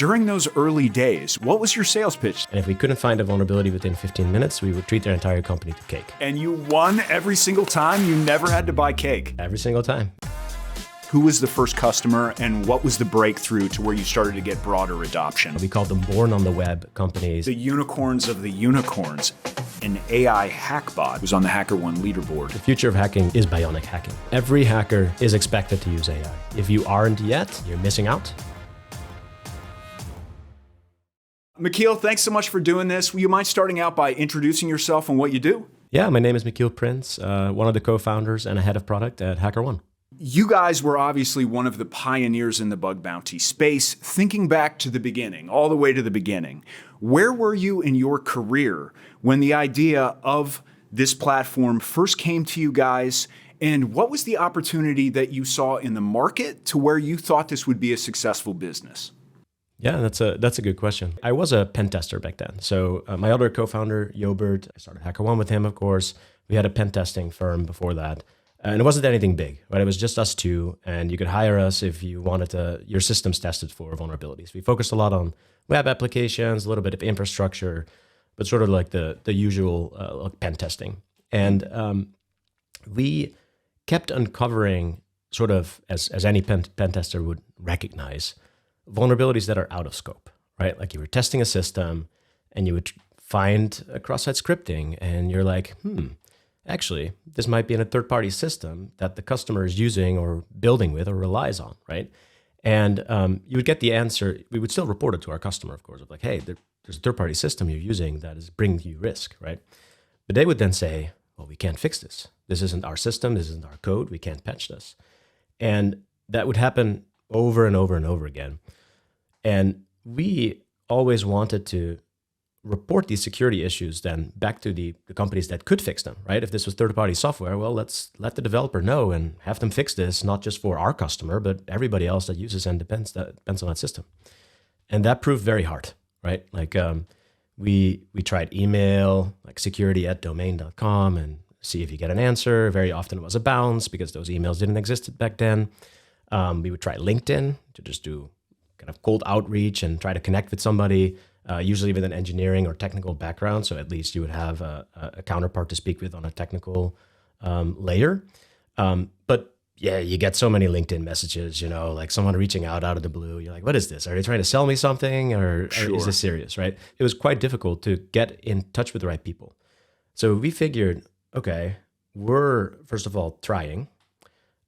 During those early days, what was your sales pitch? And if we couldn't find a vulnerability within 15 minutes, we would treat their entire company to cake. And you won every single time? You never had to buy cake? Every single time. Who was the first customer and what was the breakthrough to where you started to get broader adoption? We called them born on the web companies. The unicorns of the unicorns. An AI hackbot was on the HackerOne leaderboard. The future of hacking is bionic hacking. Every hacker is expected to use AI. If you aren't yet, you're missing out. Michiel, thanks so much for doing this. Will you mind starting out by introducing yourself and what you do? Yeah, my name is Michiel Prins, one of the co-founders and a head of product at HackerOne. You guys were obviously one of the pioneers in the bug bounty space. Thinking back to the beginning, all the way to the beginning, where were you in your career when the idea of this platform first came to you guys? And what was the opportunity that you saw in the market to where you thought this would be a successful business? Yeah, that's a good question. I was a pen tester back then. So my other co-founder, Jobert, I started HackerOne with him, of course. We had a pen testing firm before that. And it wasn't anything big, right? It was just us two, and you could hire us if you wanted your systems tested for vulnerabilities. We focused a lot on web applications, a little bit of infrastructure, but sort of like the usual pen testing. And we kept uncovering, sort of as any pen tester would recognize, vulnerabilities that are out of scope, right? Like you were testing a system and you would find a cross-site scripting and you're like, actually, this might be in a third-party system that the customer is using or building with or relies on, right? And you would get the answer. We would still report it to our customer, of course, of like, hey, there's a third-party system you're using that is bringing you risk, right? But they would then say, well, we can't fix this. This isn't our system. This isn't our code. We can't patch this. And that would happen over and over and over again. And we always wanted to report these security issues then back to the companies that could fix them, right? If this was third-party software, well, let's let the developer know and have them fix this, not just for our customer, but everybody else that uses and depends on that system. And that proved very hard, right? Like we tried email, like security@domain.com, and see if you get an answer. Very often it was a bounce because those emails didn't exist back then. We would try LinkedIn to just do kind of cold outreach and try to connect with somebody, usually with an engineering or technical background. So at least you would have a counterpart to speak with on a technical layer. But yeah, you get so many LinkedIn messages, like someone reaching out of the blue. You're like, what is this? Are they trying to sell me something or is this serious, right? It was quite difficult to get in touch with the right people. So we figured, okay, we're first of all trying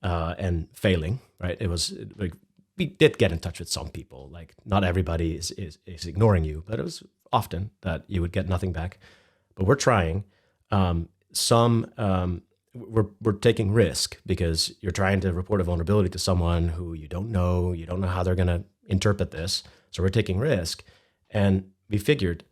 and failing, right? It was like, we did get in touch with some people. Like not everybody is ignoring you, but it was often that you would get nothing back. But we're trying. We're taking risk because you're trying to report a vulnerability to someone who you don't know. You don't know how they're going to interpret this. So we're taking risk. And we figured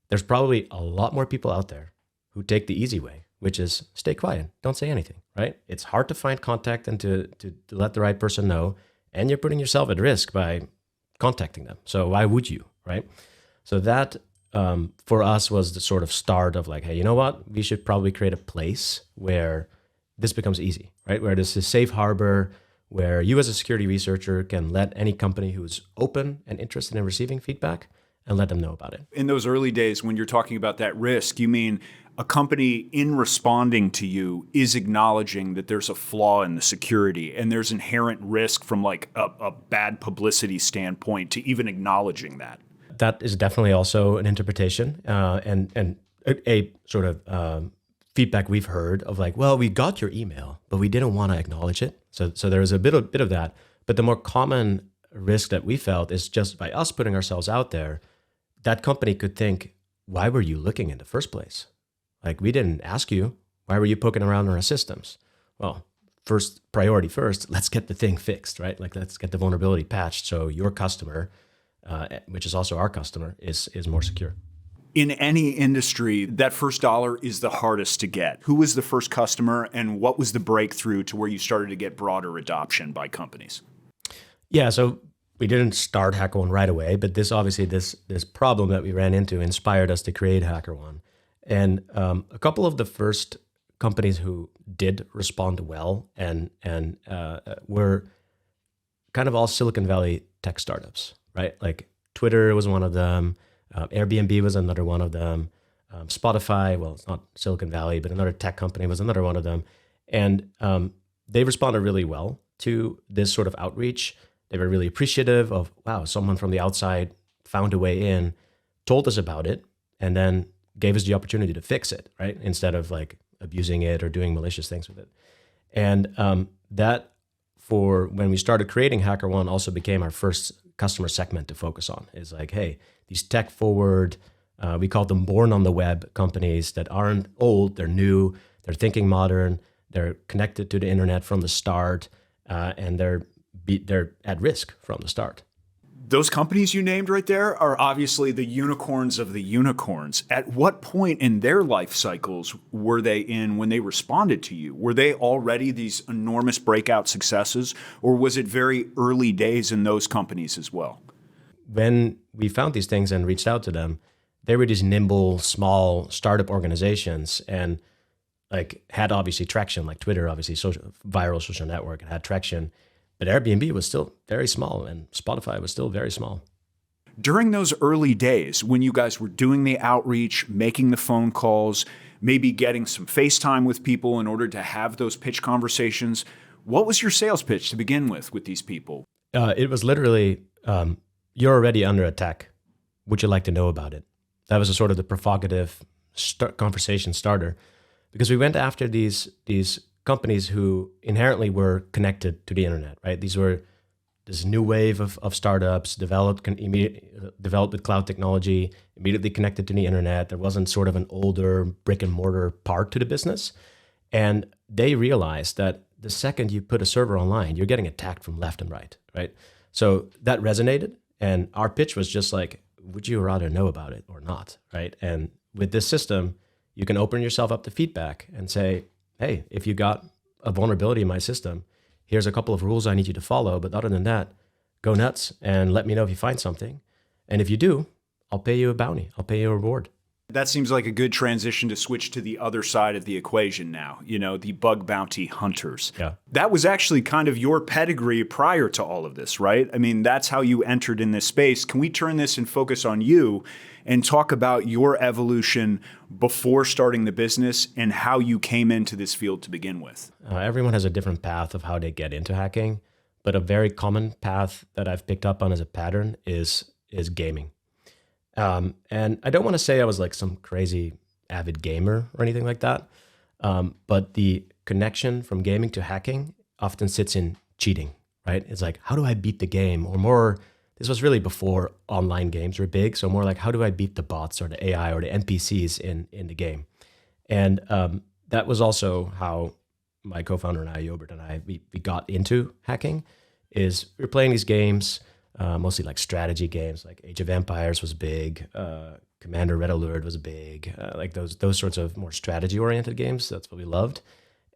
there's probably a lot more people out there who take the easy way, which is stay quiet. Don't say anything, right? It's hard to find contact and to let the right person know. And you're putting yourself at risk by contacting them. So why would you, right? So that for us was the sort of start of like, hey, you know what? We should probably create a place where this becomes easy, right? Where this is safe harbor, where you as a security researcher can let any company who is open and interested in receiving feedback and let them know about it. In those early days, when you're talking about that risk, you mean a company in responding to you is acknowledging that there's a flaw in the security and there's inherent risk from like a bad publicity standpoint to even acknowledging that. That is definitely also an interpretation and a sort of feedback we've heard of like, well, we got your email, but we didn't want to acknowledge it. So there was a bit of that. But the more common risk that we felt is just by us putting ourselves out there, that company could think, why were you looking in the first place? Like, we didn't ask you. Why were you poking around in our systems? Well, priority first, let's get the thing fixed, right? Like, let's get the vulnerability patched so your customer, which is also our customer, is more secure. In any industry, that first dollar is the hardest to get. Who was the first customer and what was the breakthrough to where you started to get broader adoption by companies? Yeah, so we didn't start HackerOne right away, but this problem that we ran into inspired us to create HackerOne. And a couple of the first companies who did respond well and were kind of all Silicon Valley tech startups, right? Like Twitter was one of them. Airbnb was another one of them. Spotify, well, it's not Silicon Valley, but another tech company was another one of them. And they responded really well to this sort of outreach. They were really appreciative of, wow, someone from the outside found a way in, told us about it, and then gave us the opportunity to fix it, right? Instead of like abusing it or doing malicious things with it. And that, for when we started creating HackerOne, also became our first customer segment to focus on. Is like, hey, these tech forward, we call them born on the web companies that aren't old, they're new, they're thinking modern, they're connected to the internet from the start, and they're at risk from the start. Those companies you named right there are obviously the unicorns of the unicorns. At what point in their life cycles were they in when they responded to you? Were they already these enormous breakout successes, or was it very early days in those companies as well? When we found these things and reached out to them, they were these nimble, small startup organizations and like had obviously traction, like Twitter, obviously viral social network, and had traction. But Airbnb was still very small and Spotify was still very small. During those early days, when you guys were doing the outreach, making the phone calls, maybe getting some FaceTime with people in order to have those pitch conversations, what was your sales pitch to begin with these people? It was literally, you're already under attack. Would you like to know about it? That was a sort of the provocative conversation starter, because we went after these companies who inherently were connected to the internet, right? These were this new wave of startups developed with cloud technology, immediately connected to the internet. There wasn't sort of an older brick and mortar part to the business. And they realized that the second you put a server online, you're getting attacked from left and right? So that resonated. And our pitch was just like, would you rather know about it or not, right? And with this system, you can open yourself up to feedback and say, hey, if you got a vulnerability in my system, here's a couple of rules I need you to follow. But other than that, go nuts and let me know if you find something. And if you do, I'll pay you a bounty. I'll pay you a reward. That seems like a good transition to switch to the other side of the equation now, the bug bounty hunters. Yeah. That was actually kind of your pedigree prior to all of this, right? I mean, that's how you entered in this space. Can we turn this and focus on you and talk about your evolution before starting the business and how you came into this field to begin with? Everyone has a different path of how they get into hacking, but a very common path that I've picked up on as a pattern is gaming. And I don't want to say I was like some crazy avid gamer or anything like that, but the connection from gaming to hacking often sits in cheating, right? It's like, how do I beat the game? Or more, this was really before online games were big, so more like, how do I beat the bots or the AI or the NPCs in the game? And that was also how my co-founder and I, Jobert and I, we got into hacking, is we were playing these games, mostly like strategy games, like Age of Empires was big, Commander Red Alert was big, like those sorts of more strategy-oriented games. That's what we loved.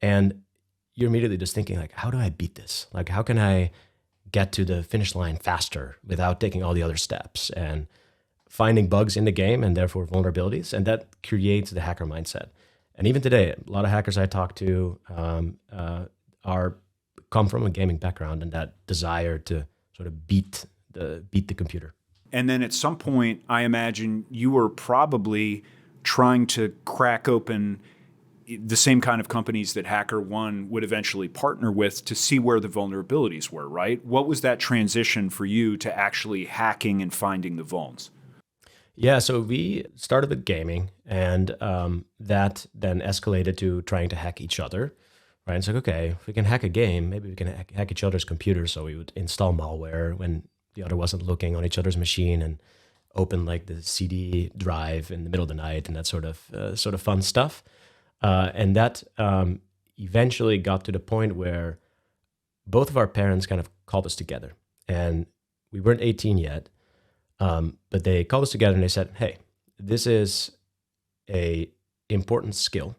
And you're immediately just thinking like, how do I beat this? Like, how can I get to the finish line faster without taking all the other steps? And finding bugs in the game and therefore vulnerabilities, and that creates the hacker mindset. And even today, a lot of hackers I talk to come from a gaming background and that desire to sort of beat the computer. And then at some point, I imagine you were probably trying to crack open the same kind of companies that HackerOne would eventually partner with to see where the vulnerabilities were, right? What was that transition for you to actually hacking and finding the vulns? Yeah, so we started with gaming, and that then escalated to trying to hack each other, right? It's like, okay, if we can hack a game, maybe we can hack each other's computers. So we would install malware when the other wasn't looking on each other's machine and open like the CD drive in the middle of the night and that sort of fun stuff. And that eventually got to the point where both of our parents kind of called us together, and we weren't 18 yet, but they called us together and they said, hey, this is a important skill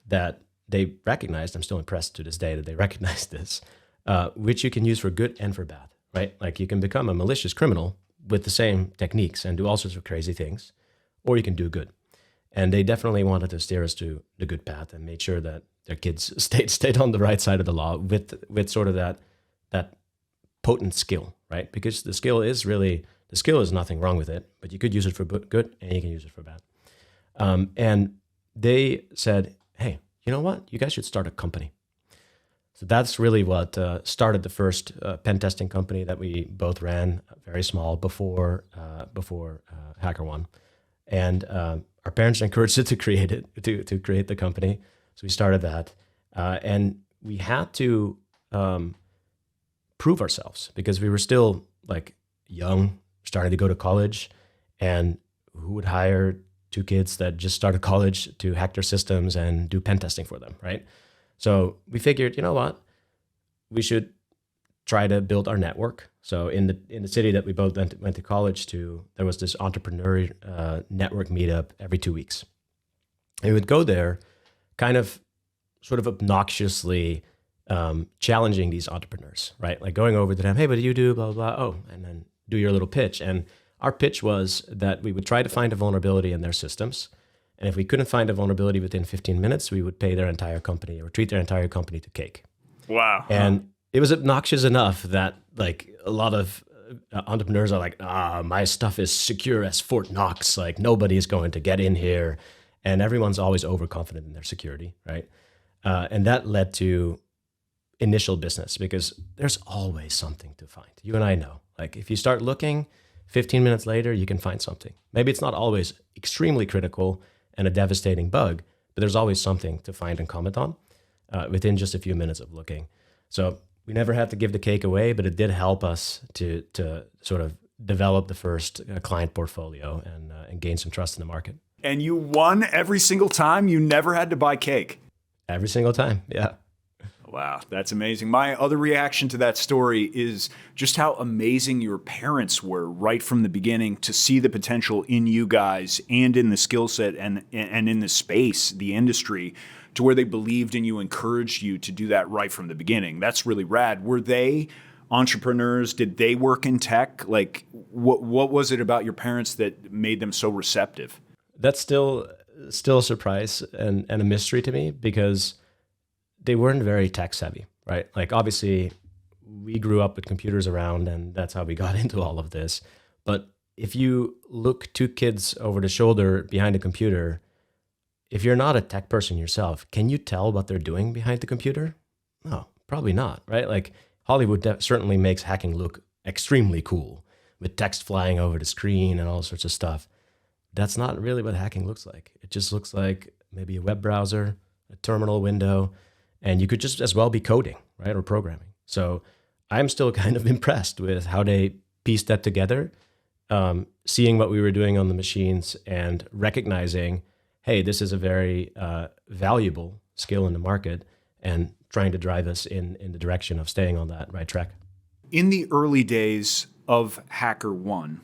that they recognized. I'm still impressed to this day that they recognized this, which you can use for good and for bad, right? Like you can become a malicious criminal with the same techniques and do all sorts of crazy things, or you can do good. And they definitely wanted to steer us to the good path and made sure that their kids stayed on the right side of the law with sort of that potent skill, right? Because the skill is really The skill is nothing wrong with it, but you could use it for good and you can use it for bad. And they said, hey, you know what? You guys should start a company. So that's really what started the first pen testing company that we both ran, very small, before HackerOne. And our parents encouraged us to create the company. So we started that. And we had to prove ourselves because we were still like young, starting to go to college. And who would hire two kids that just started college to hack their systems and do pen testing for them, right? So we figured, you know what, we should try to build our network. So in the city that we both went to college to, there was this entrepreneur network meetup every 2 weeks. And we would go there, kind of sort of obnoxiously challenging these entrepreneurs, right? Like going over to them, hey, what do you do, blah, blah, blah. Oh, and then do your little pitch. And our pitch was that we would try to find a vulnerability in their systems. And if we couldn't find a vulnerability within 15 minutes, we would pay their entire company or treat their entire company to cake. Wow. And it was obnoxious enough that like a lot of entrepreneurs are like, my stuff is secure as Fort Knox. Like nobody is going to get in here. And everyone's always overconfident in their security, right? And that led to initial business because there's always something to find. You and I know, like if you start looking, 15 minutes later, you can find something. Maybe it's not always extremely critical and a devastating bug, but there's always something to find and comment on within just a few minutes of looking. So we never had to give the cake away, but it did help us to sort of develop the first client portfolio and gain some trust in the market. And you won every single time? You never had to buy cake? Every single time, yeah. Wow, that's amazing. My other reaction to that story is just how amazing your parents were right from the beginning to see the potential in you guys and in the skill set and in the space, the industry, to where they believed in you, encouraged you to do that right from the beginning. That's really rad. Were they entrepreneurs? Did they work in tech? Like, what was it about your parents that made them so receptive? That's still a surprise and a mystery to me because they weren't very tech savvy, right? Like obviously we grew up with computers around and that's how we got into all of this. But if you look two kids over the shoulder behind a computer, if you're not a tech person yourself, can you tell what they're doing behind the computer? No, probably not, right? Like Hollywood certainly makes hacking look extremely cool with text flying over the screen and all sorts of stuff. That's not really what hacking looks like. It just looks like maybe a web browser, a terminal window, and you could just as well be coding, right, or programming. So I'm still kind of impressed with how they pieced that together, seeing what we were doing on the machines and recognizing, hey, this is a very valuable skill in the market and trying to drive us in the direction of staying on that right track. In the early days of HackerOne,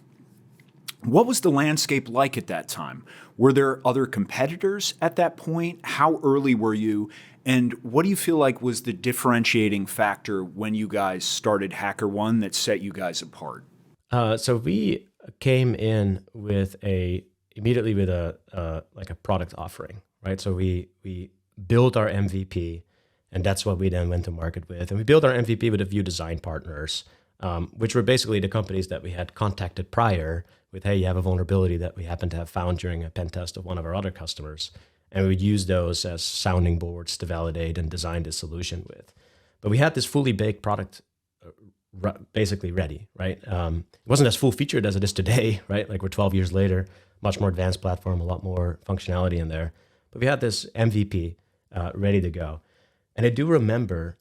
what was the landscape like at that time? Were there other competitors at that point? How early were you? And what do you feel like was the differentiating factor when you guys started HackerOne that set you guys apart? So we came in immediately with a product offering, right? So we built our MVP, and that's what we then went to market with. And we built our MVP with a few design partners, which were basically the companies that we had contacted prior with, hey, you have a vulnerability that we happen to have found during a pen test of one of our other customers. And we would use those as sounding boards to validate and design this solution with. But we had this fully baked product basically ready, right? It wasn't as full featured as it is today, right? Like we're 12 years later, much more advanced platform, a lot more functionality in there. But we had this MVP ready to go. And I do remember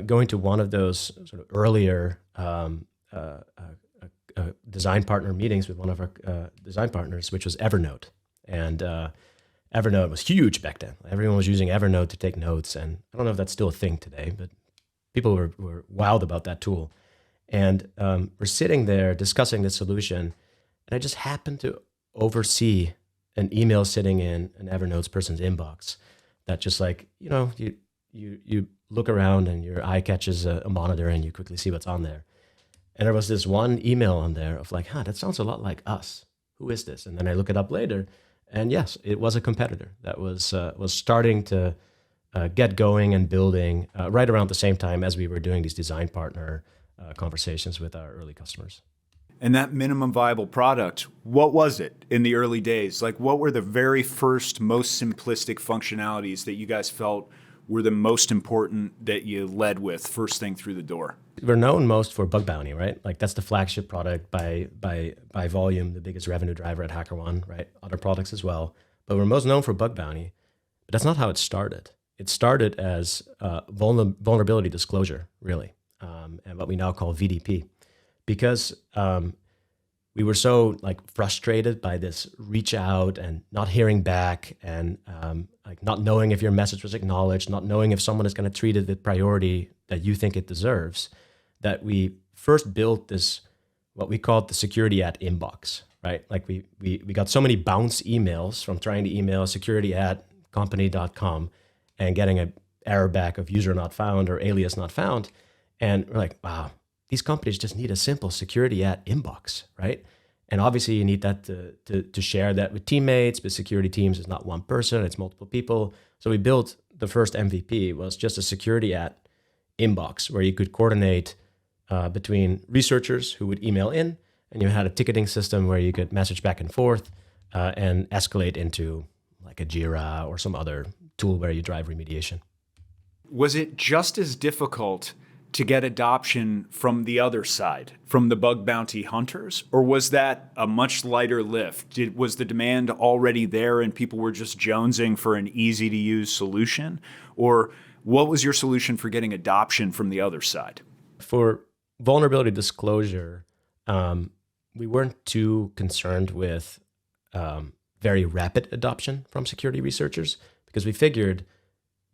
going to one of those sort of earlier design partner meetings with one of our design partners, which was Evernote. And Evernote was huge back then. Everyone was using Evernote to take notes. And I don't know if that's still a thing today, but people were wild about that tool. And we're sitting there discussing the solution. And I just happened to oversee an email sitting in an Evernote's person's inbox that just like, you look around and your eye catches a monitor and you quickly see what's on there. And there was this one email on there of like, that sounds a lot like us. Who is this? And then I look it up later. And yes, it was a competitor that was starting to get going and building right around the same time as we were doing these design partner conversations with our early customers. And that minimum viable product, what was it in the early days? Like, what were the very first, most simplistic functionalities that you guys felt were the most important that you led with first thing through the door? We're known most for Bug Bounty, right? Like that's the flagship product by volume, the biggest revenue driver at HackerOne, right? Other products as well. But we're most known for Bug Bounty. But that's not how it started. It started as vulnerability disclosure, really, and what we now call VDP. Because we were so like frustrated by this reach out and not hearing back and like not knowing if your message was acknowledged, not knowing if someone is going to treat it with priority that you think it deserves, that we first built this, what we called the security at inbox, right? Like we got so many bounce emails from trying to email security@company.com and getting an error back of user not found or alias not found. And we're like, wow, these companies just need a simple security at inbox, right? And obviously you need that to share that with teammates, but security teams is not one person, it's multiple people. So we built the first MVP was just a security at inbox where you could coordinate between researchers who would email in, and you had a ticketing system where you could message back and forth and escalate into like a Jira or some other tool where you drive remediation. Was it just as difficult to get adoption from the other side, from the bug bounty hunters? Or was that a much lighter lift? Was the demand already there and people were just jonesing for an easy to use solution? Or what was your solution for getting adoption from the other side? For vulnerability disclosure, we weren't too concerned with very rapid adoption from security researchers because we figured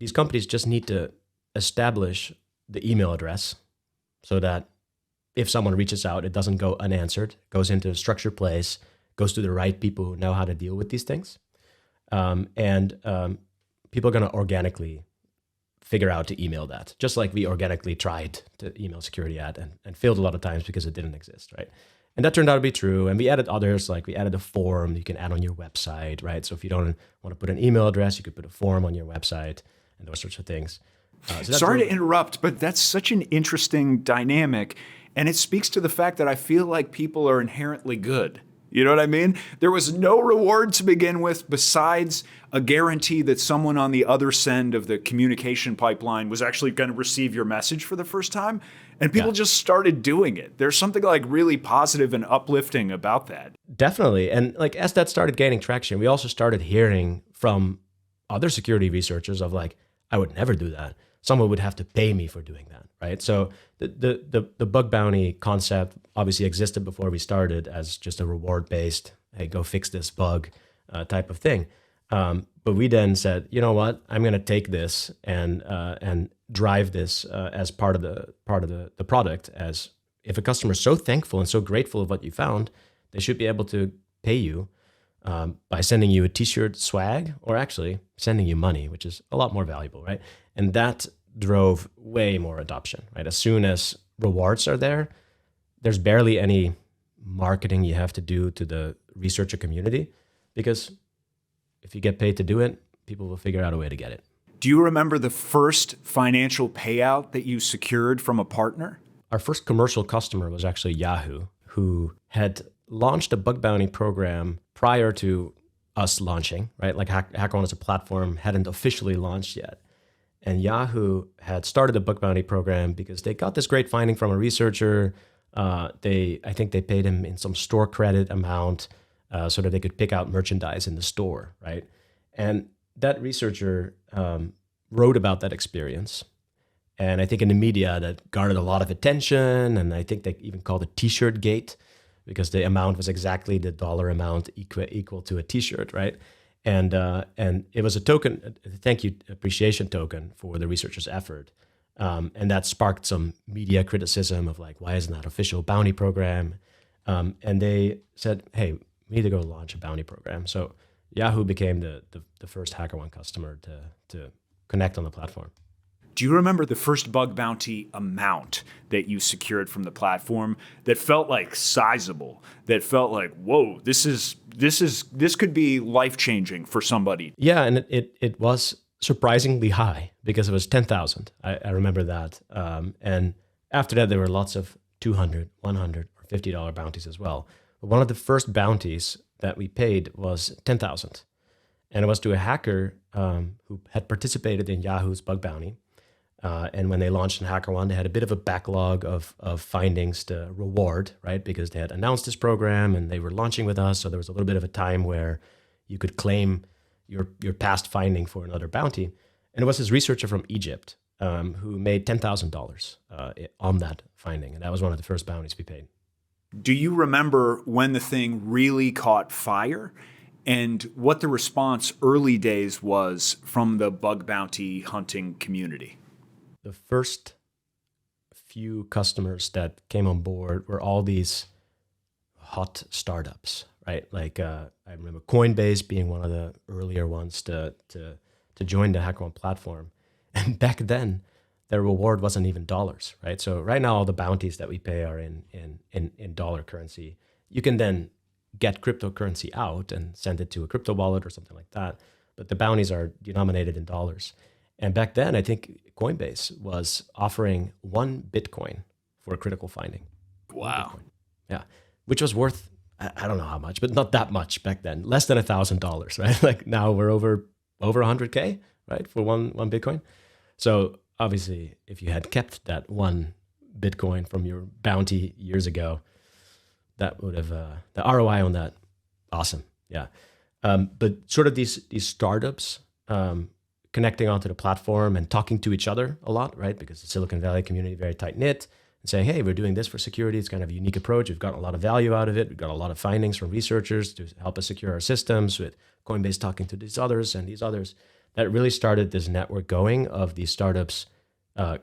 these companies just need to establish the email address so that if someone reaches out, it doesn't go unanswered, goes into a structured place, goes to the right people who know how to deal with these things. And people are going to organically figure out to email that, just like we organically tried to email security at and failed a lot of times because it didn't exist, right? And that turned out to be true. And we added others, like we added a form you can add on your website, right? So if you don't want to put an email address, you could put a form on your website and those sorts of things. Sorry to interrupt, but that's such an interesting dynamic. And it speaks to the fact that I feel like people are inherently good. You know what I mean? There was no reward to begin with besides a guarantee that someone on the other end of the communication pipeline was actually going to receive your message for the first time. And people just started doing it. There's something like really positive and uplifting about that. Definitely. And like as that started gaining traction, we also started hearing from other security researchers of like, I would never do that. Someone would have to pay me for doing that, right? So the bug bounty concept obviously existed before we started as just a reward-based, hey, go fix this bug type of thing. But we then said, you know what? I'm going to take this and drive this as part of the product. As if a customer is so thankful and so grateful of what you found, they should be able to pay you by sending you a T-shirt swag, or actually sending you money, which is a lot more valuable, right? And that drove way more adoption, right? As soon as rewards are there, there's barely any marketing you have to do to the researcher community, because if you get paid to do it, people will figure out a way to get it. Do you remember the first financial payout that you secured from a partner? Our first commercial customer was actually Yahoo, who had launched a bug bounty program prior to us launching, right? Like HackerOne as a platform hadn't officially launched yet. And Yahoo had started a bug bounty program because they got this great finding from a researcher. I think they paid him in some store credit amount so that they could pick out merchandise in the store, right? And that researcher wrote about that experience. And I think in the media that garnered a lot of attention. And I think they even called it T-shirt gate because the amount was exactly the dollar amount equal to a T-shirt, right? And it was a token, a thank you appreciation token for the researcher's effort. And that sparked some media criticism of like, why isn't that official bounty program? And they said, hey, we need to go launch a bounty program. So Yahoo became the first HackerOne customer to connect on the platform. Do you remember the first bug bounty amount that you secured from the platform that felt like sizable, that felt like, whoa, this could be life-changing for somebody? Yeah, and it was surprisingly high because it was 10,000. I remember that. And after that, there were lots of 200, 100, or $50 bounties as well. But one of the first bounties that we paid was 10,000. And it was to a hacker who had participated in Yahoo's bug bounty. And when they launched in HackerOne, they had a bit of a backlog of findings to reward, right? Because they had announced this program and they were launching with us. So there was a little bit of a time where you could claim your past finding for another bounty. And it was this researcher from Egypt who made $10,000 on that finding. And that was one of the first bounties we paid. Do you remember when the thing really caught fire and what the response early days was from the bug bounty hunting community? The first few customers that came on board were all these hot startups, right? Like I remember Coinbase being one of the earlier ones to join the HackerOne platform. And back then, their reward wasn't even dollars, right? So right now, all the bounties that we pay are in dollar currency. You can then get cryptocurrency out and send it to a crypto wallet or something like that. But the bounties are denominated in dollars. And back then, I think Coinbase was offering 1 Bitcoin for a critical finding. Wow. Yeah. Which was worth, I don't know how much, but not that much back then. Less than $1,000, right? Like now we're over 100K, right? For one Bitcoin. So obviously, if you had kept that 1 Bitcoin from your bounty years ago, that would have, the ROI on that, awesome. Yeah. But sort of these startups, connecting onto the platform and talking to each other a lot, right? Because the Silicon Valley community very tight knit, and saying, hey, we're doing this for security. It's kind of a unique approach. We've gotten a lot of value out of it. We've got a lot of findings from researchers to help us secure our systems, with Coinbase talking to these others and these others. That really started this network going of these startups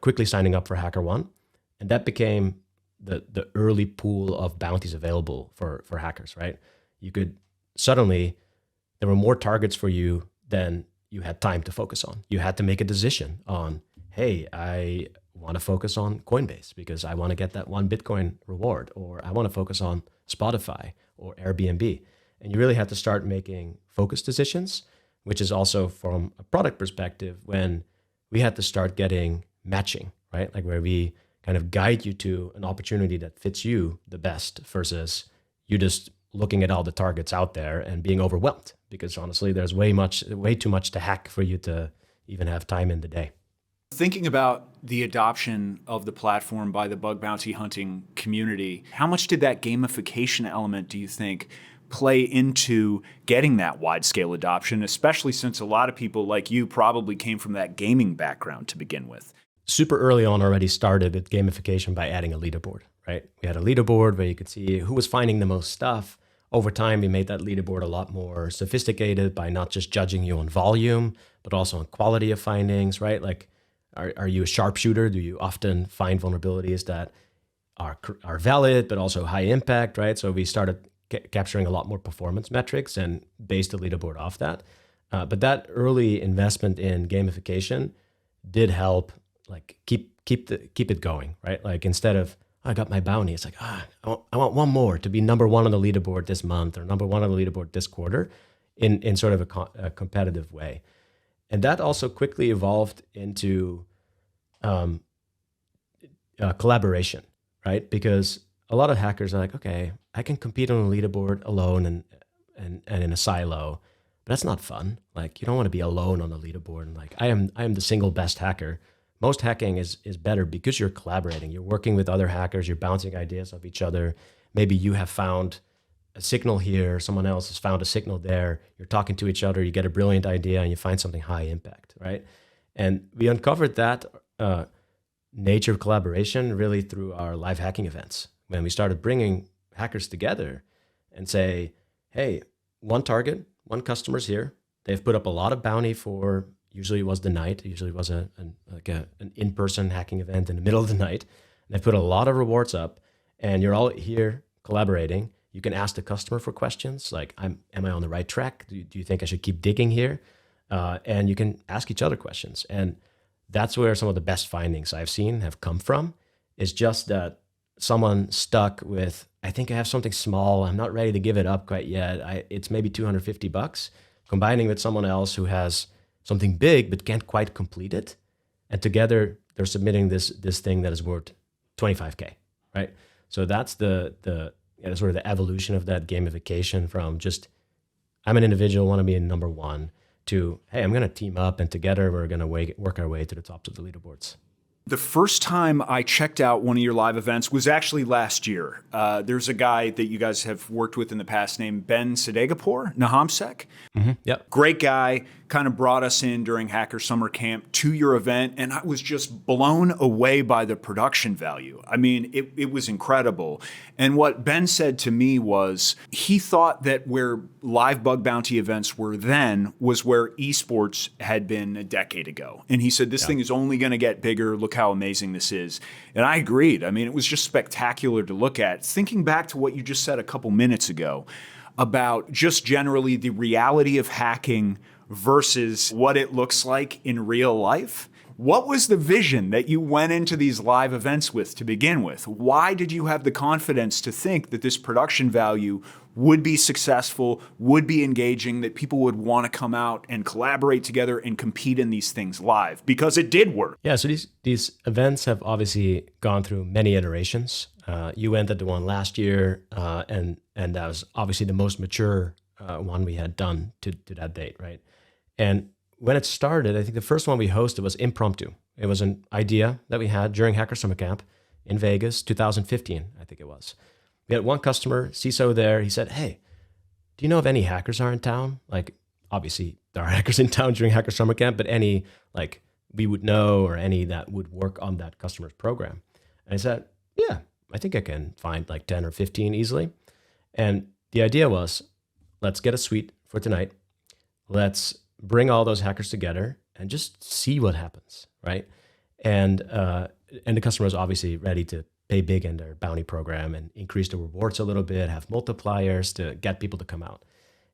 quickly signing up for HackerOne. And that became the early pool of bounties available for hackers, right? You could suddenly, there were more targets for you than you had time to focus on. You had to make a decision on, hey, I want to focus on Coinbase because I want to get that 1 Bitcoin reward, or I want to focus on Spotify or Airbnb. And you really had to start making focus decisions, which is also from a product perspective when we had to start getting matching, right? Like where we kind of guide you to an opportunity that fits you the best versus you just looking at all the targets out there and being overwhelmed, because honestly, there's way too much to hack for you to even have time in the day. Thinking about the adoption of the platform by the bug bounty hunting community, how much did that gamification element, do you think, play into getting that wide-scale adoption, especially since a lot of people like you probably came from that gaming background to begin with? Super early on already started at gamification by adding a leaderboard, right? We had a leaderboard where you could see who was finding the most stuff. Over time, we made that leaderboard a lot more sophisticated by not just judging you on volume, but also on quality of findings, right? Like, are you a sharpshooter? Do you often find vulnerabilities that are valid, but also high impact, right? So we started capturing a lot more performance metrics and based the leaderboard off that. But that early investment in gamification did help, like keep it going, right? Like instead of, I got my bounty, it's like, I want one more to be number 1 on the leaderboard this month or number 1 on the leaderboard this quarter in sort of a competitive way. And that also quickly evolved into collaboration, right? Because a lot of hackers are like, okay, I can compete on a leaderboard alone and in a silo, but that's not fun. Like you don't want to be alone on the leaderboard and like I am the single best hacker. Most hacking is better because you're collaborating. You're working with other hackers. You're bouncing ideas off each other. Maybe you have found a signal here. Someone else has found a signal there. You're talking to each other. You get a brilliant idea and you find something high impact, right? And we uncovered that nature of collaboration really through our live hacking events. When we started bringing hackers together and say, hey, one target, one customer's here. They've put up a lot of bounty for, usually it was the night, usually it was an in-person hacking event in the middle of the night. And they've put a lot of rewards up and you're all here collaborating. You can ask the customer for questions like, am I on the right track? Do you think I should keep digging here? And you can ask each other questions. And that's where some of the best findings I've seen have come from, is just that someone stuck with, I think I have something small. I'm not ready to give it up quite yet. It's maybe $250, combining with someone else who has something big but can't quite complete it. And together they're submitting this thing that is worth $25K, right? So that's sort of the evolution of that gamification from just, I'm an individual, want to be in number one, to, hey, I'm going to team up and together we're going to work our way to the tops of the leaderboards. The first time I checked out one of your live events was actually last year. There's a guy that you guys have worked with in the past named Ben Sadegapur, Nahamsek. Mm-hmm. Yep. Great guy, kind of brought us in during Hacker Summer Camp to your event, and I was just blown away by the production value. I mean, it was incredible. And what Ben said to me was he thought that where live bug bounty events were then was where esports had been a decade ago. And he said, this thing is only going to get bigger. Look how amazing this is. And I agreed. I mean, it was just spectacular to look at. Thinking back to what you just said a couple minutes ago about just generally the reality of hacking versus what it looks like in real life. What was the vision that you went into these live events with to begin with? Why did you have the confidence to think that this production value would be successful, would be engaging, that people would want to come out and collaborate together and compete in these things live? Because it did work. Yeah, so these events have obviously gone through many iterations. You entered the one last year, and that was obviously the most mature one we had done to that date, right? And when it started, I think the first one we hosted was impromptu. It was an idea that we had during Hacker Summer Camp in Vegas, 2015, I think it was. We had one customer, CISO there. He said, hey, do you know if any hackers are in town? Like, obviously, there are hackers in town during Hacker Summer Camp, but any, like, we would know or any that would work on that customer's program. And I said, yeah, I think I can find like 10 or 15 easily. And the idea was, let's get a suite for tonight. Let's bring all those hackers together and just see what happens, right? And the customer was obviously ready to pay big in their bounty program and increase the rewards a little bit, have multipliers to get people to come out.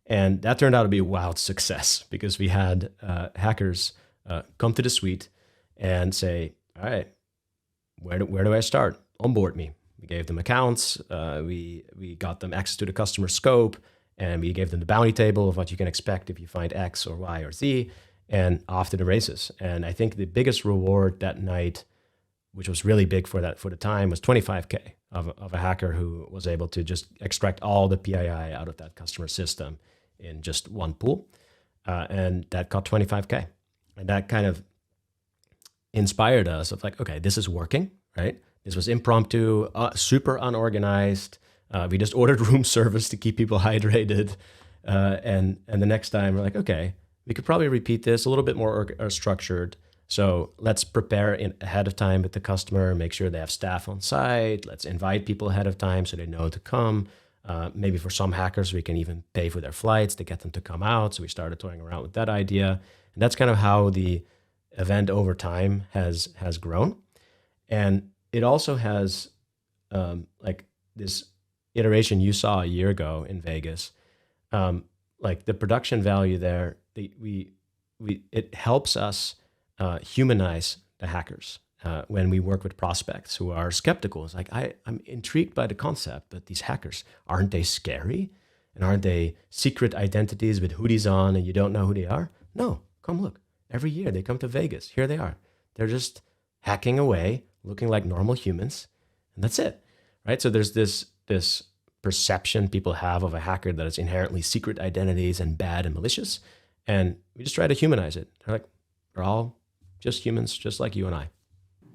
And that turned out to be a wild success because we had hackers come to the suite and say, all right, where do I start? Onboard me. We gave them accounts. We got them access to the customer scope. And we gave them the bounty table of what you can expect if you find X or Y or Z, and off to the races. And I think the biggest reward that night, which was really big for the time, was $25K of a hacker who was able to just extract all the PII out of that customer system in just one pool. And that got $25K. And that kind of inspired us of like, okay, this is working, right? This was impromptu, super unorganized. We just ordered room service to keep people hydrated. And the next time we're like, okay, we could probably repeat this a little bit more structured. So let's prepare ahead of time with the customer, make sure they have staff on site. Let's invite people ahead of time so they know to come. Maybe for some hackers, we can even pay for their flights to get them to come out. So we started toying around with that idea. And that's kind of how the event over time has grown. And it also has like this iteration you saw a year ago in Vegas, like the production value there, it helps us humanize the hackers when we work with prospects who are skeptical. It's like, I'm intrigued by the concept, but these hackers, aren't they scary? And aren't they secret identities with hoodies on and you don't know who they are? No, come look. Every year they come to Vegas. Here they are. They're just hacking away, looking like normal humans, and that's it, right? So there's this perception people have of a hacker that is inherently secret identities and bad and malicious. And we just try to humanize it. They're like, we're all just humans, just like you and I.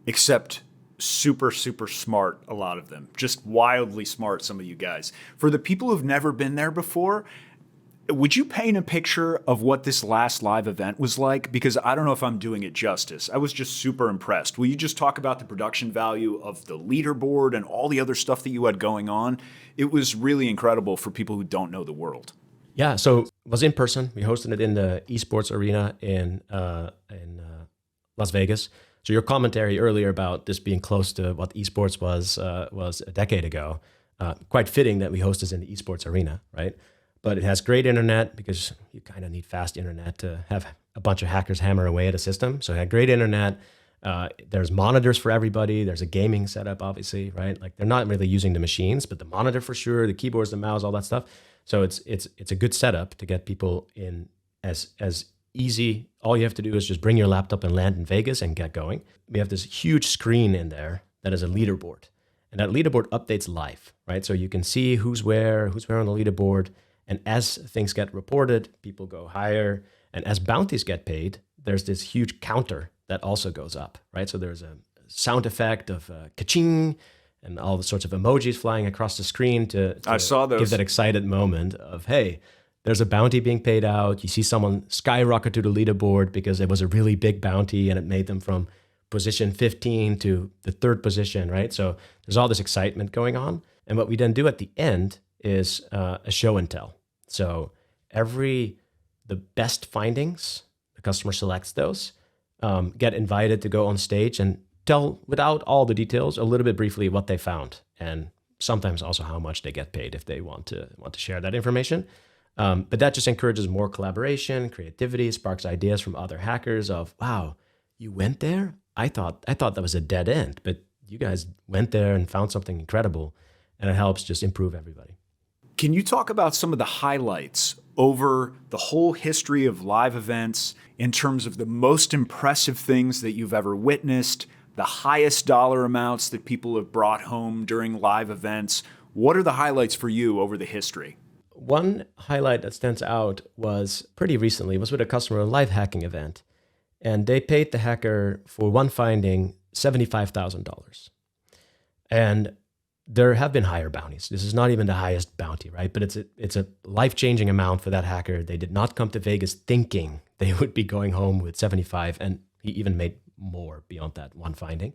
Except super, super smart, a lot of them. Just wildly smart, some of you guys. For the people who've never been there before, would you paint a picture of what this last live event was like? Because I don't know if I'm doing it justice. I was just super impressed. Will you just talk about the production value of the leaderboard and all the other stuff that you had going on? It was really incredible for people who don't know the world. Yeah, so it was in person. We hosted it in the esports arena in Las Vegas. So your commentary earlier about this being close to what esports was a decade ago, quite fitting that we host this in the esports arena, right? But it has great internet because you kind of need fast internet to have a bunch of hackers hammer away at a system. So it had great internet. There's monitors for everybody. There's a gaming setup, obviously, right? Like they're not really using the machines, but the monitor for sure, the keyboards, the mouse, all that stuff. So it's a good setup to get people in as easy. All you have to do is just bring your laptop and land in Vegas and get going. We have this huge screen in there that is a leaderboard. And that leaderboard updates live, right? So you can see who's where on the leaderboard. And as things get reported, people go higher. And as bounties get paid, there's this huge counter that also goes up, right? So there's a sound effect of ka-ching and all the sorts of emojis flying across the screen to I saw those. give that excited moment of, hey, there's a bounty being paid out. You see someone skyrocket to the leaderboard because it was a really big bounty and it made them from position 15 to the third position, right? So there's all this excitement going on. And what we then do at the end is a show and tell. So the best findings, the customer selects those, get invited to go on stage and tell, without all the details, a little bit briefly what they found, and sometimes also how much they get paid if they want to share that information. But that just encourages more collaboration, creativity, sparks ideas from other hackers of, wow, you went there? I thought that was a dead end, but you guys went there and found something incredible, and it helps just improve everybody. Can you talk about some of the highlights over the whole history of live events in terms of the most impressive things that you've ever witnessed, the highest dollar amounts that people have brought home during live events? What are the highlights for you over the history? One highlight that stands out was pretty recently, was with a customer, a live hacking event. And they paid the hacker for one finding $75,000. And there have been higher bounties. This is not even the highest bounty, right? But it's a life-changing amount for that hacker. They did not come to Vegas thinking they would be going home with 75, and he even made more beyond that one finding.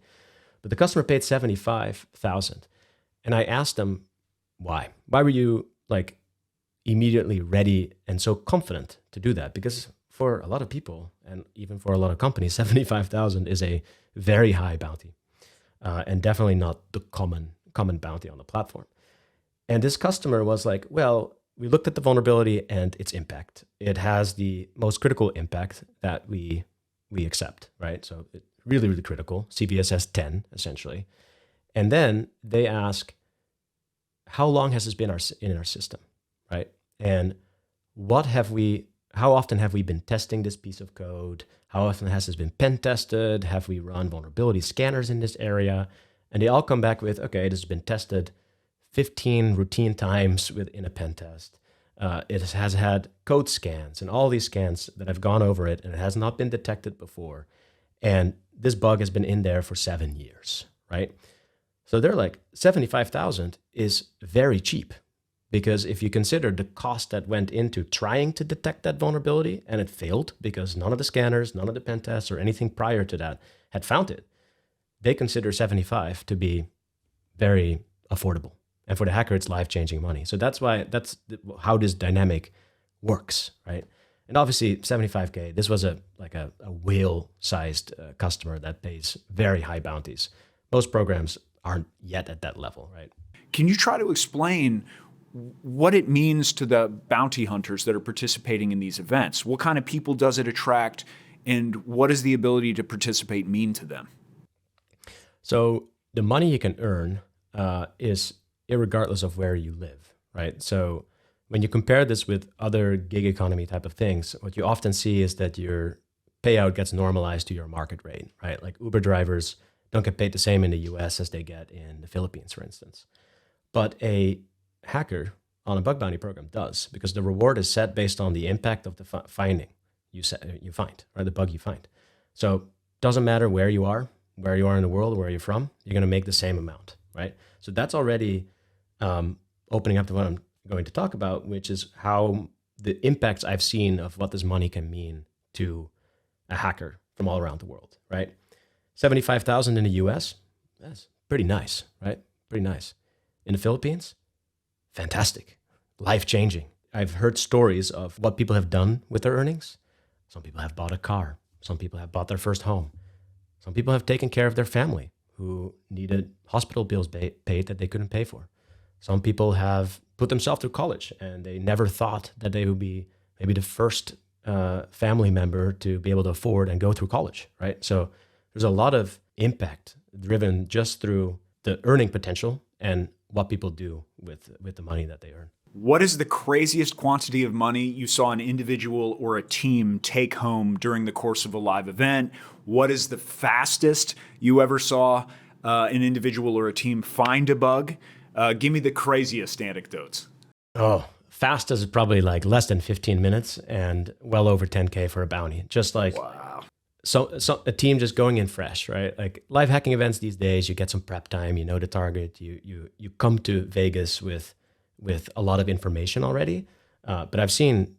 But the customer paid 75,000. And I asked them, why? Why were you like immediately ready and so confident to do that? Because for a lot of people, and even for a lot of companies, 75,000 is a very high bounty, and definitely not the common bounty on the platform. And this customer was like, well, we looked at the vulnerability and its impact. It has the most critical impact that we accept, right? So it really, really critical, CVSS 10, essentially. And then they ask, how long has this been in our system, right? And how often have we been testing this piece of code? How often has this been pen tested? Have we run vulnerability scanners in this area? And they all come back with, okay, this has been tested 15 routine times within a pen test. It has had code scans and all these scans that have gone over it, and it has not been detected before. And this bug has been in there for 7 years, right? So they're like, 75,000 is very cheap. Because if you consider the cost that went into trying to detect that vulnerability, and it failed because none of the scanners, none of the pen tests, or anything prior to that had found it, they consider 75 to be very affordable. And for the hacker, it's life-changing money. So that's how this dynamic works, right? And obviously, 75K, this was a whale-sized customer that pays very high bounties. Most programs aren't yet at that level, right? Can you try to explain what it means to the bounty hunters that are participating in these events? What kind of people does it attract, and what does the ability to participate mean to them? So the money you can earn is irregardless of where you live, right? So when you compare this with other gig economy type of things, what you often see is that your payout gets normalized to your market rate, right? Like Uber drivers don't get paid the same in the US as they get in the Philippines, for instance. But a hacker on a bug bounty program does, because the reward is set based on the impact of the finding you find, or the bug you find. So doesn't matter where you are in the world, where you're from, you're going to make the same amount, right? So that's already opening up to what I'm going to talk about, which is how the impacts I've seen of what this money can mean to a hacker from all around the world, right? 75,000 in the US, that's pretty nice, right? Pretty nice. In the Philippines, fantastic, life-changing. I've heard stories of what people have done with their earnings. Some people have bought a car. Some people have bought their first home. Some people have taken care of their family who needed hospital bills paid that they couldn't pay for. Some people have put themselves through college, and they never thought that they would be maybe the first family member to be able to afford and go through college, right? So there's a lot of impact driven just through the earning potential and what people do with the money that they earn. What is the craziest quantity of money you saw an individual or a team take home during the course of a live event? What is the fastest you ever saw an individual or a team find a bug? Give me the craziest anecdotes. Oh, fastest is probably like less than 15 minutes and well over 10K for a bounty. Just like Wow. so a team just going in fresh, right? Like live hacking events these days, you get some prep time, you know the target, you come to Vegas with a lot of information already. But I've seen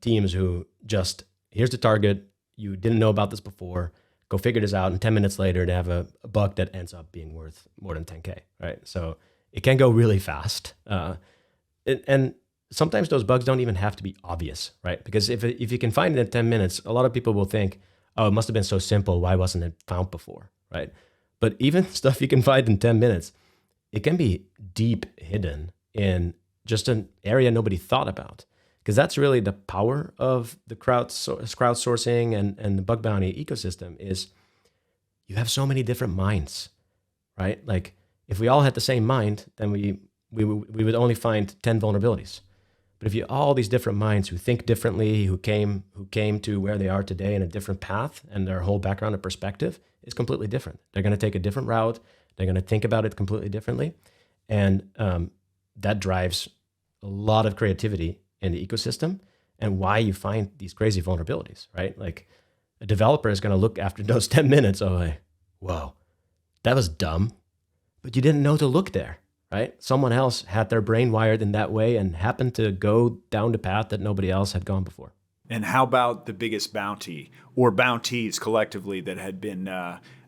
teams who just, here's the target, you didn't know about this before, go figure this out, and 10 minutes later they have a bug that ends up being worth more than 10K, right? So it can go really fast. And sometimes those bugs don't even have to be obvious, right? Because if you can find it in 10 minutes, a lot of people will think, oh, it must have been so simple, why wasn't it found before, right? But even stuff you can find in 10 minutes, it can be deep hidden in just an area nobody thought about. Because that's really the power of the crowdsourcing and the bug bounty ecosystem is you have so many different minds, right? Like if we all had the same mind, then we would only find 10 vulnerabilities. But if you all these different minds who think differently, who came to where they are today in a different path, and their whole background and perspective is completely different. They're going to take a different route. They're going to think about it completely differently, and that drives a lot of creativity in the ecosystem and why you find these crazy vulnerabilities, right? Like a developer is going to look after those 10 minutes. Oh, like, whoa, that was dumb, but you didn't know to look there. Right? Someone else had their brain wired in that way and happened to go down the path that nobody else had gone before. And how about the biggest bounty or bounties collectively that had been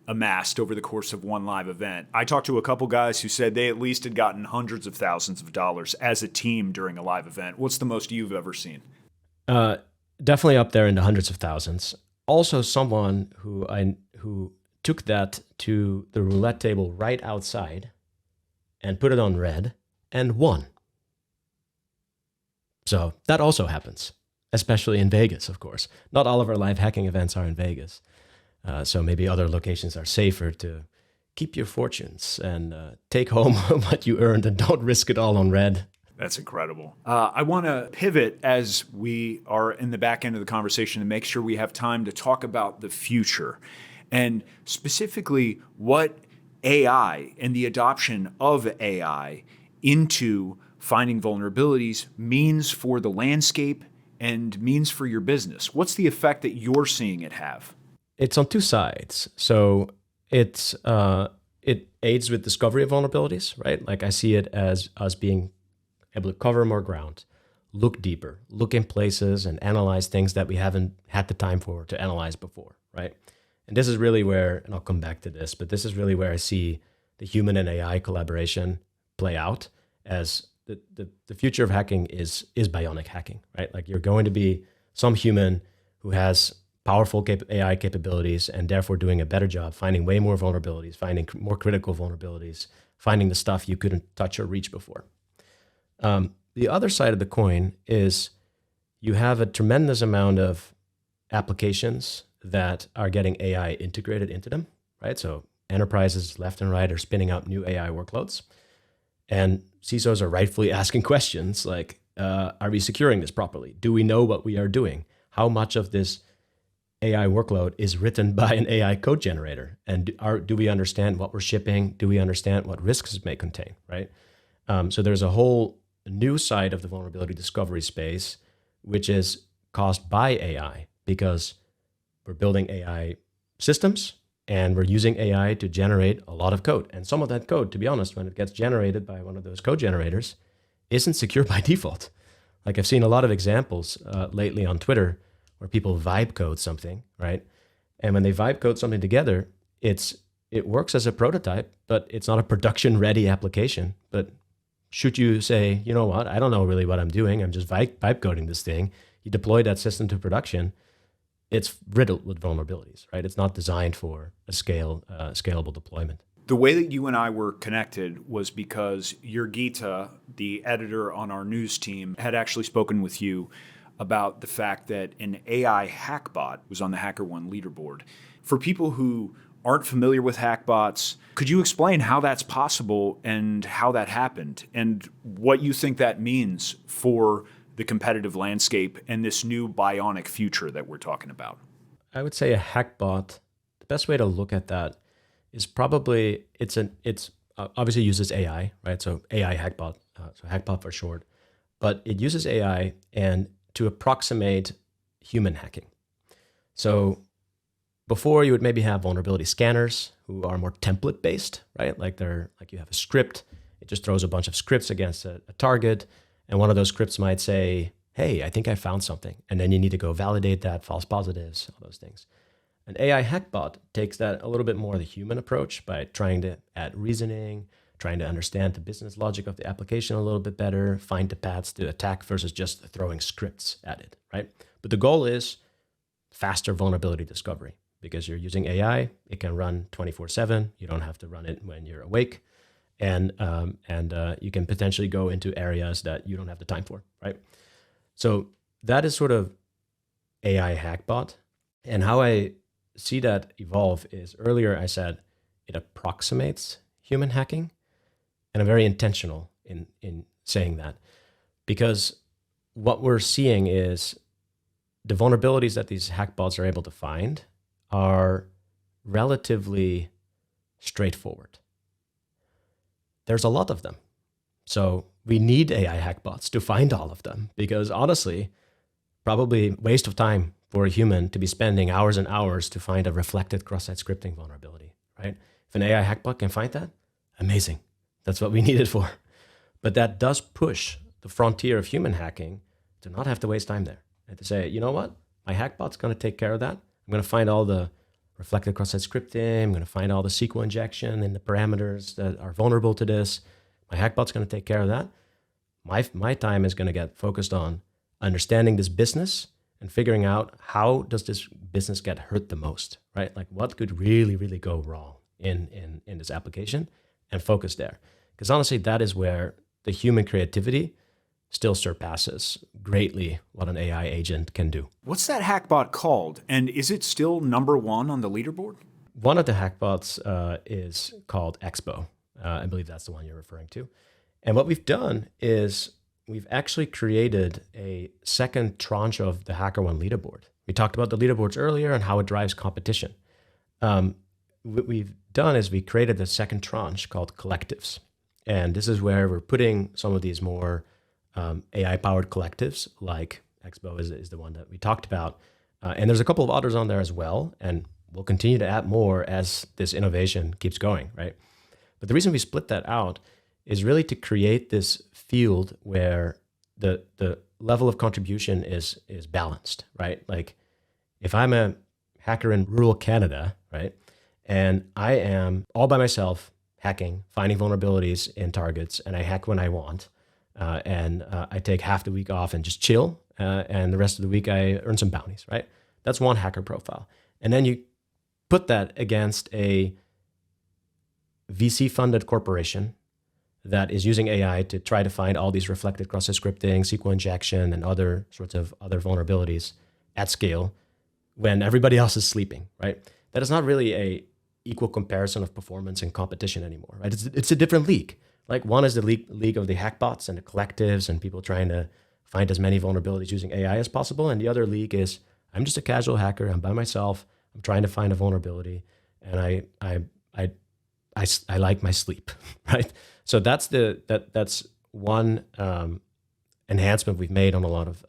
amassed over the course of one live event? I talked to a couple guys who said they at least had gotten hundreds of thousands of dollars as a team during a live event. What's the most you've ever seen? Definitely up there in the hundreds of thousands. Also, someone who took that to the roulette table right outside and put it on red and won. So that also happens, especially in Vegas, of course. Not all of our live hacking events are in Vegas. So maybe other locations are safer to keep your fortunes and take home what you earned and don't risk it all on red. That's incredible. I want to pivot as we are in the back end of the conversation to make sure we have time to talk about the future and specifically what AI and the adoption of AI into finding vulnerabilities means for the landscape and means for your business. What's the effect that you're seeing it have? It's on two sides. So it aids with discovery of vulnerabilities, right? Like I see it as us being able to cover more ground, look deeper, look in places and analyze things that we haven't had the time for to analyze before, right? And this is really where, and I'll come back to this, but this is really where I see the human and AI collaboration play out as the future of hacking is bionic hacking, right? Like you're going to be some human who has powerful AI capabilities and therefore doing a better job, finding way more vulnerabilities, finding more critical vulnerabilities, finding the stuff you couldn't touch or reach before. The other side of the coin is you have a tremendous amount of applications that are getting AI integrated into them, right? So enterprises left and right are spinning up new AI workloads. And CISOs are rightfully asking questions like, are we securing this properly? Do we know what we are doing? How much of this AI workload is written by an AI code generator? And do we understand what we're shipping? Do we understand what risks it may contain, right? So there's a whole new side of the vulnerability discovery space, which is caused by AI because we're building AI systems and we're using AI to generate a lot of code. And some of that code, to be honest, when it gets generated by one of those code generators, isn't secure by default. Like I've seen a lot of examples lately on Twitter where people vibe code something, right? And when they vibe code something together, it works as a prototype, but it's not a production-ready application. But should you say, you know what, I don't know really what I'm doing, I'm just vibe coding this thing, you deploy that system to production, it's riddled with vulnerabilities, right? It's not designed for a scalable deployment. The way that you and I were connected was because Jurgita, the editor on our news team, had actually spoken with you about the fact that an AI hackbot was on the HackerOne leaderboard. For people who aren't familiar with hackbots, could you explain how that's possible and how that happened and what you think that means for the competitive landscape and this new bionic future that we're talking about? I would say a hackbot, the best way to look at that is probably it's obviously uses AI, right? So AI Hackbot, so Hackbot for short, but it uses AI and to approximate human hacking. So before you would maybe have vulnerability scanners who are more template based, right? Like you have a script, it just throws a bunch of scripts against a target, and one of those scripts might say, "Hey, I think I found something," and then you need to go validate that, false positives, all those things. An AI hackbot takes that a little bit more the human approach by trying to add reasoning, trying to understand the business logic of the application a little bit better, find the paths to attack versus just throwing scripts at it, right? But the goal is faster vulnerability discovery because you're using AI. It can run 24/7. You don't have to run it when you're awake. And you can potentially go into areas that you don't have the time for, right? So that is sort of AI hackbot. And how I see that evolve is earlier I said it approximates human hacking. And I'm very intentional in saying that because what we're seeing is the vulnerabilities that these hackbots are able to find are relatively straightforward. There's a lot of them. So we need AI hackbots to find all of them because honestly, probably waste of time for a human to be spending hours and hours to find a reflected cross-site scripting vulnerability, right? If an AI hackbot can find that, amazing. That's what we need it for. But that does push the frontier of human hacking to not have to waste time there and to say, you know what? My hackbot's going to take care of that. I'm going to find all the reflected cross-site scripting. I'm going to find all the SQL injection and the parameters that are vulnerable to this. My hackbot's going to take care of that. My time is going to get focused on understanding this business and figuring out how does this business get hurt the most, right? Like what could really, really go wrong in this application and focus there. Because honestly, that is where the human creativity still surpasses greatly what an AI agent can do. What's that hackbot called? And is it still number one on the leaderboard? One of the hackbots is called Expo. I believe that's the one you're referring to. And what we've done is we've actually created a second tranche of the HackerOne leaderboard. We talked about the leaderboards earlier and how it drives competition. What we've done is we created a second tranche called collectives. And this is where we're putting some of these more AI-powered collectives, like Expo is the one that we talked about. And there's a couple of others on there as well. And we'll continue to add more as this innovation keeps going, right? But the reason we split that out is really to create this field where the level of contribution is balanced, right? Like if I'm a hacker in rural Canada, right, and I am all by myself hacking, finding vulnerabilities in targets, and I hack when I want, and I take half the week off and just chill, and the rest of the week I earn some bounties, right? That's one hacker profile. And then you put that against a VC-funded corporation that is using AI to try to find all these reflected cross-site scripting, SQL injection, and other sorts of other vulnerabilities at scale when everybody else is sleeping, right? That is not really a equal comparison of performance and competition anymore, right? It's a different league. Like one is the league of the hackbots and the collectives and people trying to find as many vulnerabilities using AI as possible. And the other league is I'm just a casual hacker. I'm by myself. I'm trying to find a vulnerability, and I like my sleep, right? So that's one enhancement we've made on a lot of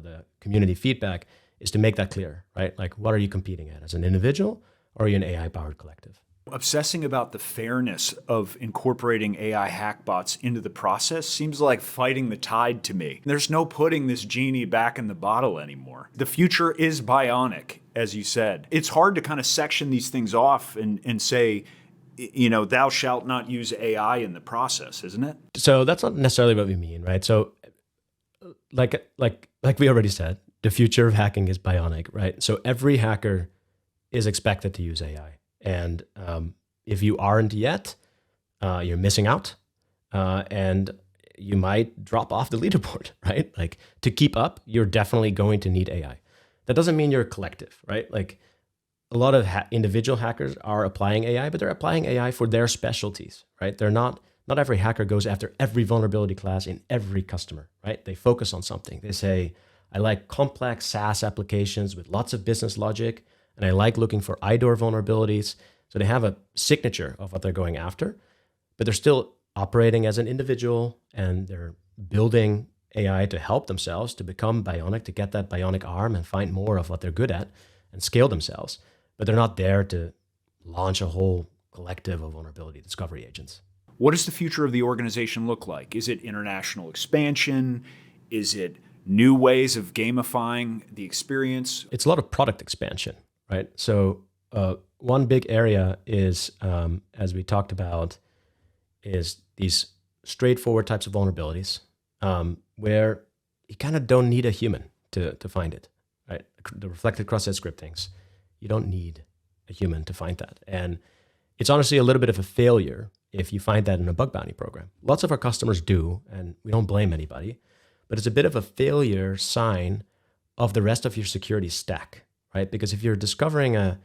the community feedback is to make that clear, right? Like, what are you competing at as an individual, or are you an AI-powered collective? Obsessing about the fairness of incorporating AI hackbots into the process seems like fighting the tide to me. There's no putting this genie back in the bottle anymore. The future is bionic, as you said. It's hard to kind of section these things off and say, you know, thou shalt not use AI in the process, isn't it? So that's not necessarily what we mean, right? So like we already said, the future of hacking is bionic, right? So every hacker is expected to use AI. And if you aren't yet, you're missing out, and you might drop off the leaderboard, right? Like to keep up, you're definitely going to need AI. That doesn't mean you're a collective, right? Like a lot of individual hackers are applying AI, but they're applying AI for their specialties, right? They're not every hacker goes after every vulnerability class in every customer, right? They focus on something. They say, I like complex SaaS applications with lots of business logic, and I like looking for IDOR vulnerabilities. So they have a signature of what they're going after, but they're still operating as an individual, and they're building AI to help themselves to become bionic, to get that bionic arm and find more of what they're good at and scale themselves. But they're not there to launch a whole collective of vulnerability discovery agents. What does the future of the organization look like? Is it international expansion? Is it new ways of gamifying the experience? It's a lot of product expansion, right? So one big area is, as we talked about, is these straightforward types of vulnerabilities where you kind of don't need a human to find it, right? The reflected cross-site scriptings, you don't need a human to find that. And it's honestly a little bit of a failure if you find that in a bug bounty program. Lots of our customers do, and we don't blame anybody, but it's a bit of a failure sign of the rest of your security stack, right? Because if you're discovering a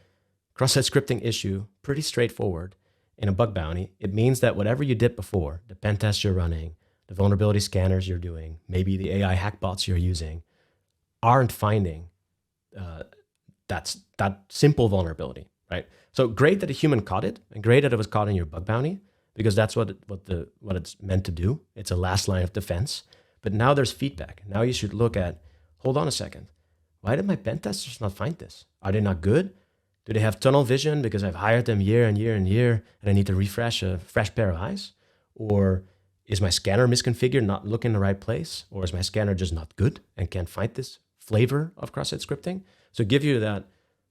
cross-site scripting issue, pretty straightforward in a bug bounty, it means that whatever you did before, the pen tests you're running, the vulnerability scanners you're doing, maybe the AI hackbots you're using, aren't finding that simple vulnerability, right? So great that a human caught it, and great that it was caught in your bug bounty, because that's what it's meant to do. It's a last line of defense. But now there's feedback. Now you should look at, hold on a second. Why did my pen testers not find this? Are they not good? Do they have tunnel vision because I've hired them year and year and year and I need to refresh a fresh pair of eyes? Or is my scanner misconfigured, not looking in the right place? Or is my scanner just not good and can't find this flavor of cross-site scripting? So give you that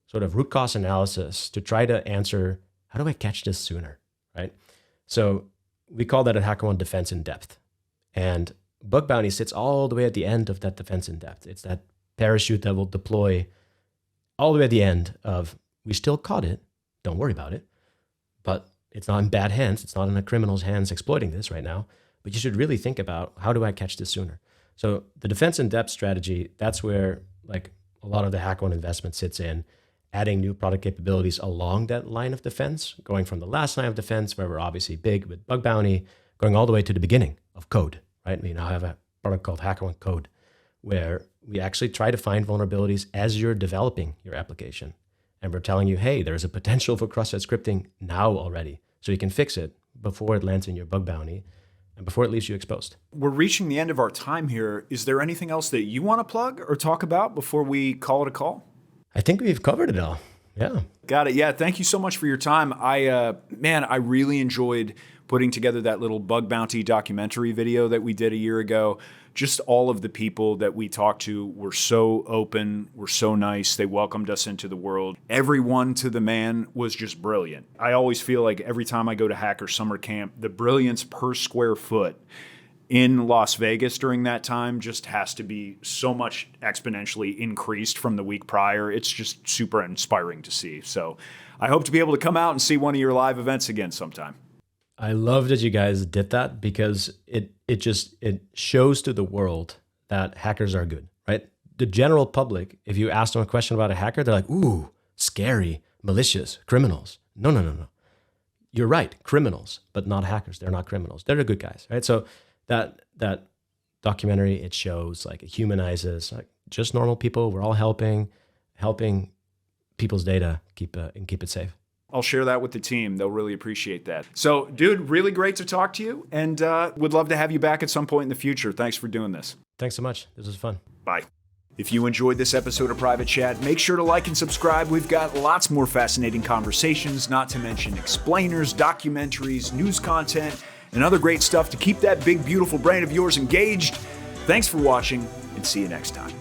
sort of root cause analysis to try to answer, how do I catch this sooner, right? So we call that at HackerOne defense in depth. And bug bounty sits all the way at the end of that defense in depth. It's that parachute that will deploy all the way at the end of, we still caught it, don't worry about it, but it's not in bad hands. It's not in a criminal's hands exploiting this right now, but you should really think about, how do I catch this sooner? So the defense in depth strategy, that's where like a lot of the HackerOne investment sits in, adding new product capabilities along that line of defense, going from the last line of defense, where we're obviously big with bug bounty, going all the way to the beginning of code, right? We now have a product called HackerOne Code, where we actually try to find vulnerabilities as you're developing your application. And we're telling you, hey, there's a potential for cross-site scripting now already, so you can fix it before it lands in your bug bounty and before it leaves you exposed. We're reaching the end of our time here. Is there anything else that you want to plug or talk about before we call it a call? I think we've covered it all. Yeah. Got it. Yeah. Thank you so much for your time. I really enjoyed putting together that little bug bounty documentary video that we did a year ago. Just all of the people that we talked to were so open, were so nice. They welcomed us into the world. Everyone to the man was just brilliant. I always feel like every time I go to Hacker Summer Camp, the brilliance per square foot in Las Vegas during that time just has to be so much exponentially increased from the week prior. It's just super inspiring to see. So I hope to be able to come out and see one of your live events again sometime. I love that you guys did that, because it shows to the world that hackers are good, right? The general public, if you ask them a question about a hacker, they're like, ooh, scary, malicious, criminals. No. You're right, criminals, but not hackers. They're not criminals. They're the good guys, right? So that documentary, it shows, like, it humanizes like just normal people. We're all helping people's data keep it safe. I'll share that with the team. They'll really appreciate that. So, dude, really great to talk to you, and would love to have you back at some point in the future. Thanks for doing this. Thanks so much. This was fun. Bye. If you enjoyed this episode of Private Chat, make sure to like and subscribe. We've got lots more fascinating conversations, not to mention explainers, documentaries, news content, and other great stuff to keep that big, beautiful brain of yours engaged. Thanks for watching, and see you next time.